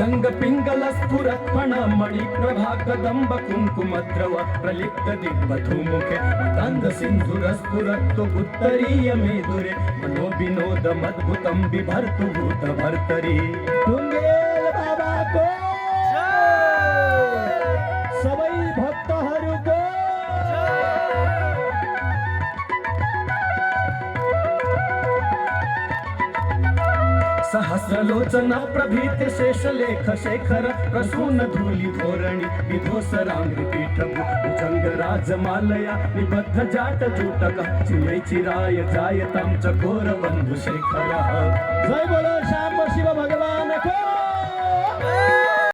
चंग पिंगल स्फुरत फण मणि प्रभा कदंब कुंकुमद्रव प्रलिप्त दिग्बधूमुखे मतंग सिंधुर स्फुरत उत्तरीय मेदुरे मनो विनोद मद्भुतं बिभर्तु भूत भर्तरी डुंगेल बाबा को सबई भक्त हरु को सहस्रलोचना प्रभीत शेषलेख शेखर प्रसून धूली धोरणी विधोसरांगी पीठ भुजंग राजमालया निबद्ध जाट जूटक चिमय चिराय जायतां चकोर बंधु शेखर जय बोलो श्याम शिव भगवान